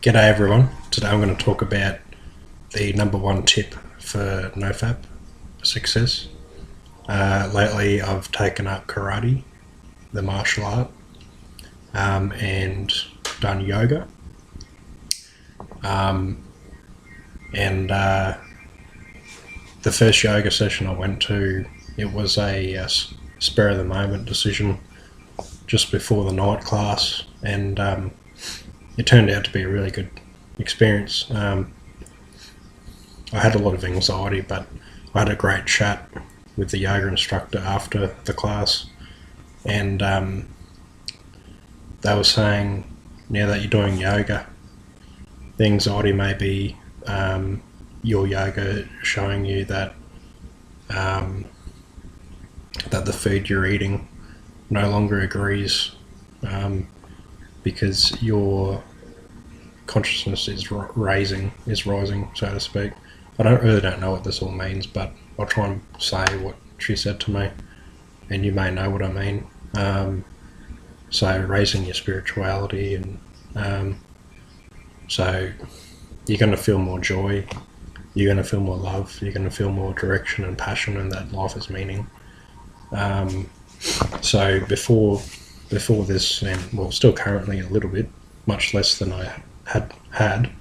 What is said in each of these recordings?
G'day everyone. Today I'm going to talk about the number one tip for NoFap success. Lately I've taken up karate, the martial art, and done yoga. The first yoga session I went to, it was a spur of the moment decision just before the night class, and it turned out to be a really good experience. I had a lot of anxiety, but I had a great chat with the yoga instructor after the class, and they were saying, now that you're doing yoga, the anxiety may be your yoga showing you that that the food you're eating no longer agrees, because your consciousness is rising, so to speak. I really don't know what this all means, but I'll try and say what she said to me, and you may know what I mean. So raising your spirituality, and so you're going to feel more joy, you're going to feel more love, you're going to feel more direction and passion, and that life has meaning. So before this, and well, still currently a little bit, much less than I had,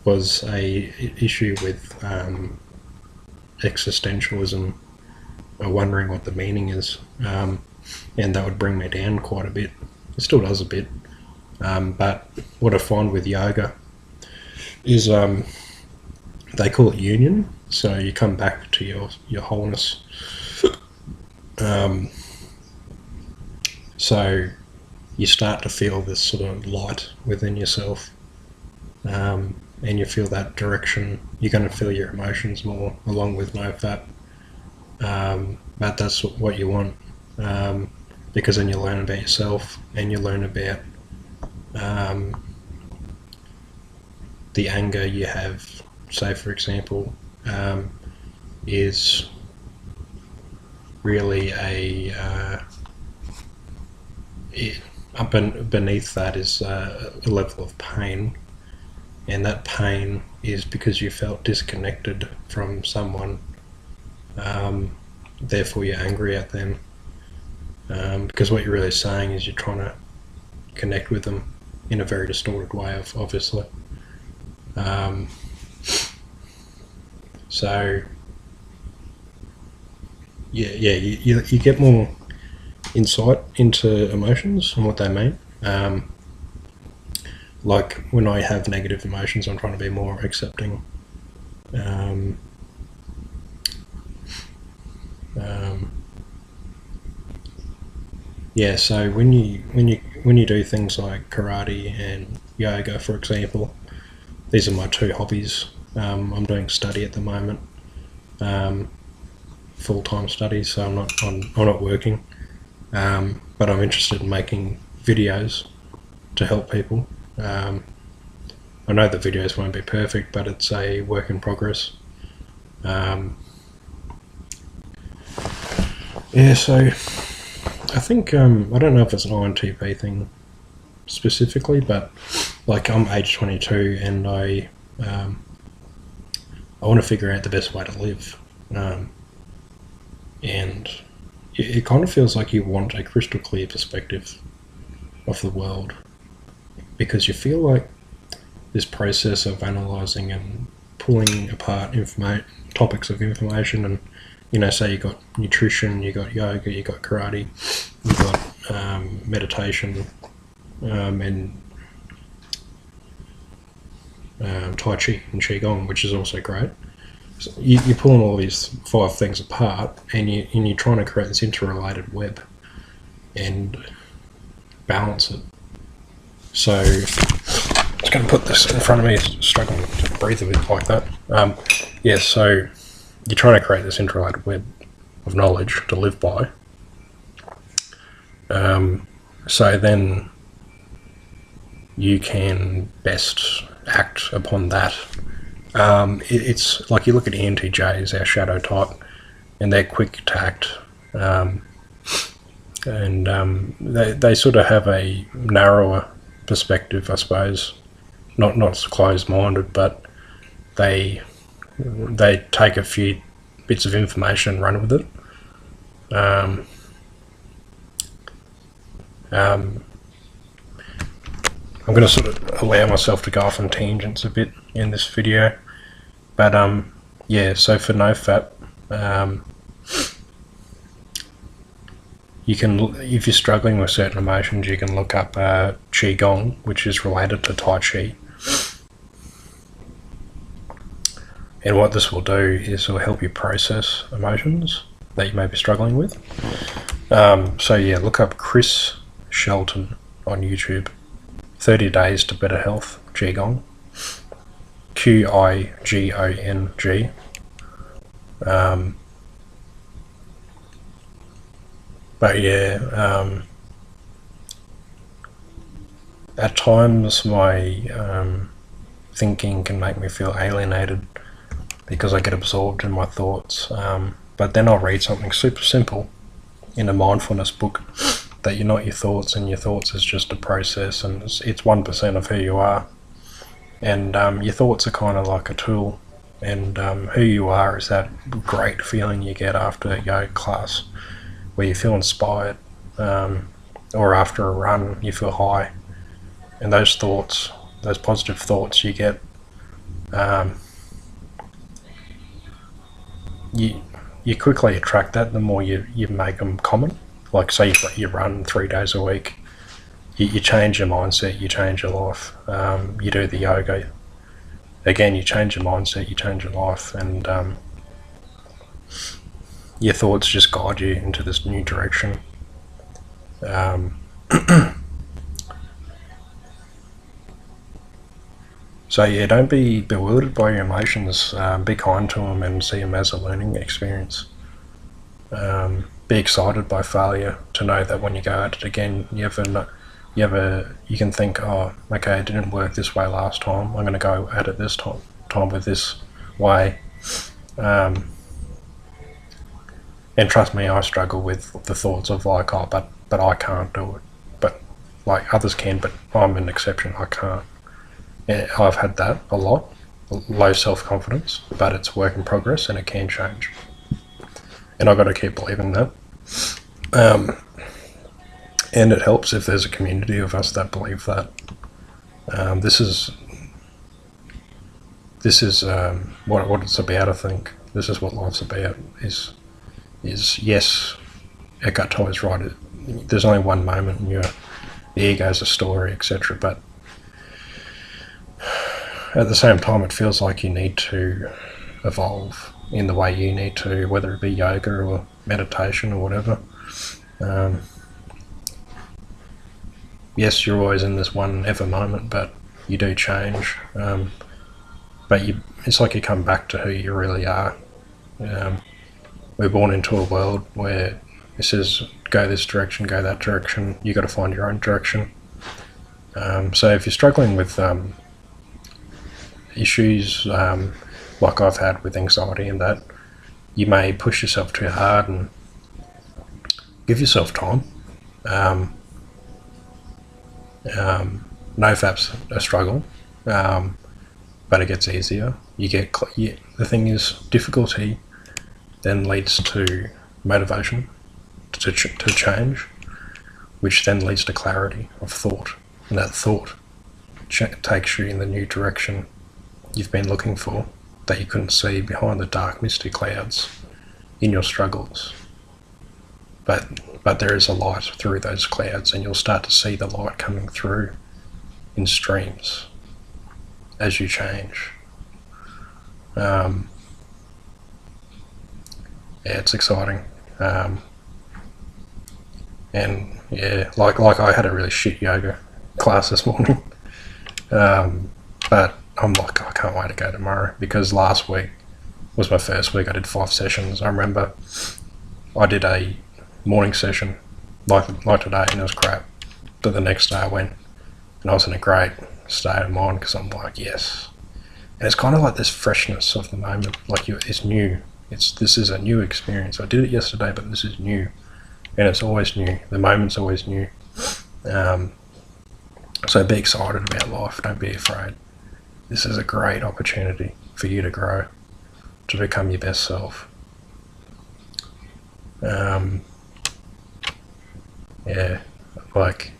was a issue with existentialism, wondering what the meaning is, and that would bring me down quite a bit. It still does a bit, but what I find with yoga is they call it union. So you come back to your wholeness. So you start to feel this sort of light within yourself, and you feel that direction. You're going to feel your emotions more, along with NoFap, but that's what you want, because then you learn about yourself, and you learn about the anger you have. Say, for example, is really beneath that is a level of pain, and that pain is because you felt disconnected from someone, therefore you're angry at them, because what you're really saying is you're trying to connect with them in a very distorted way, obviously. So you get more insight into emotions and what they mean. Like when I have negative emotions, I'm trying to be more accepting. So when you do things like karate and yoga, for example, these are my two hobbies. I'm doing study at the moment, full-time study, so I'm not working. But I'm interested in making videos to help people. I know the videos won't be perfect, but it's a work in progress. So I think, I don't know if it's an INTP thing specifically, but like I'm age 22 and I want to figure out the best way to live. And it kind of feels like you want a crystal clear perspective of the world, because you feel like this process of analysing and pulling apart topics of information, and say you got nutrition, you got yoga, you got karate, you got meditation, and Tai Chi and Qigong, which is also great. So you're pulling all these 5 things apart, and you're trying to create this interrelated web and balance it. So I'm just going to put this in front of me, struggling to breathe a bit like that. So you're trying to create this interrelated web of knowledge to live by. So then you can best act upon that. It's like you look at ENTJs, our shadow type, and they're quick to act, and they sort of have a narrower perspective, I suppose, not closed-minded, but they take a few bits of information and run with it. I'm going to sort of allow myself to go off on tangents a bit in this video, but yeah. So for NoFap, you can, if you're struggling with certain emotions, you can look up Qigong, which is related to Tai Chi. And what this will do is it will help you process emotions that you may be struggling with. So yeah, look up Chris Shelton on YouTube. 30 Days to Better Health, Qigong. Qigong. But yeah, at times my thinking can make me feel alienated because I get absorbed in my thoughts. But then I'll read something super simple in a mindfulness book, that you're not your thoughts, and your thoughts is just a process, and it's 1% of who you are. And your thoughts are kind of like a tool, and who you are is that great feeling you get after a yoga class where you feel inspired, or after a run you feel high. And those thoughts, those positive thoughts you get, you quickly attract that the more you make them common. Like say you run 3 days a week, you change your mindset, you change your life. You do the yoga, again, you change your mindset, you change your life, and your thoughts just guide you into this new direction. So yeah, don't be bewildered by your emotions. Be kind to them and see them as a learning experience. Be excited by failure, to know that when you go at it again, you can think, oh, okay, it didn't work this way last time, I'm going to go at it this time with this way. And trust me, I struggle with the thoughts of like, oh, but I can't do it. But like others can, but I'm an exception, I can't. And I've had that a lot, low self-confidence, but it's a work in progress and it can change. And I've got to keep believing that. And it helps if there's a community of us that believe that. This is what it's about, I think. This is what life's about, is yes, Eckhart Tolle is right. There's only one moment, and the ego's a story, etc. But at the same time, it feels like you need to evolve in the way you need to, whether it be yoga or meditation or whatever. Yes, you're always in this one ever moment, but you do change. But it's like you come back to who you really are. We're born into a world where it says go this direction, go that direction. You got to find your own direction. So if you're struggling with issues like I've had with anxiety and that, you may push yourself too hard, and give yourself time. NoFap's a struggle, but it gets easier. The thing is, difficulty then leads to motivation to change, which then leads to clarity of thought, and that thought takes you in the new direction you've been looking for, that you couldn't see behind the dark misty clouds in your struggles. But there is a light through those clouds, and you'll start to see the light coming through in streams as you change. Yeah, it's exciting. And yeah, like I had a really shit yoga class this morning, but I'm like, I can't wait to go tomorrow, because last week was my first week. I did 5 sessions. I remember I did a morning session like today, and it was crap. But the next day I went, and I was in a great state of mind, because I'm like, yes. And it's kind of like this freshness of the moment, like it's new. This is a new experience. I did it yesterday, but this is new, and it's always new. The moment's always new. So be excited about life. Don't be afraid. this is a great opportunity for you to grow, to become your best self. Yeah, like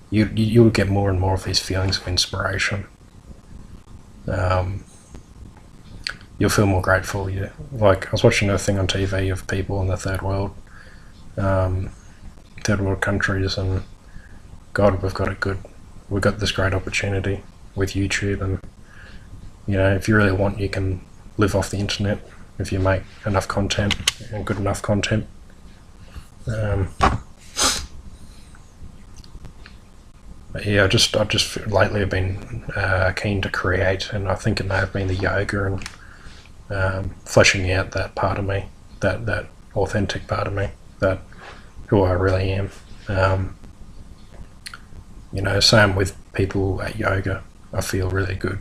you'll get more and more of these feelings of inspiration. You'll feel more grateful. Like I was watching a thing on TV of people in the third world countries, and God, we've got this great opportunity with YouTube, and if you really want, you can live off the internet if you make enough content and good enough content. But yeah, I've just lately I've been keen to create, and I think it may have been the yoga and fleshing out that part of me, that authentic part of me, that who I really am. Same with people at yoga. I feel really good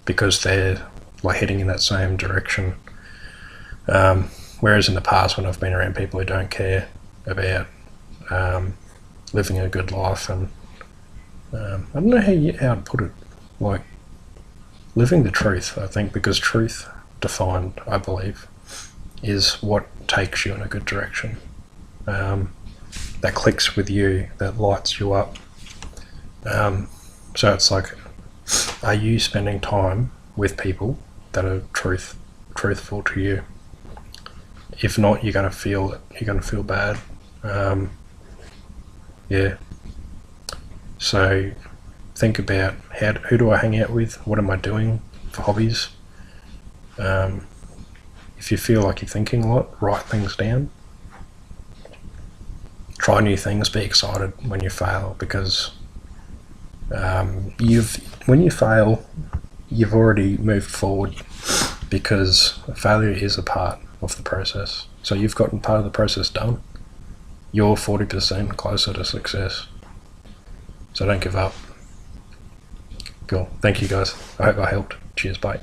because they're like heading in that same direction. Whereas in the past, when I've been around people who don't care about living a good life, and I don't know how to put it, like living the truth, I think, because truth defined, I believe, is what takes you in a good direction. That clicks with you, that lights you up. So it's like, are you spending time with people that are truthful to you? If not, you're going to feel it. You're going to feel bad. Yeah. So think about who do I hang out with? What am I doing for hobbies? If you feel like you're thinking a lot, write things down. Try new things. Be excited when you fail, because when you fail, you've already moved forward, because failure is a part of the process. So you've gotten part of the process done. You're 40% closer to success. So don't give up. Cool. Thank you guys. I hope I helped. Cheers. Bye.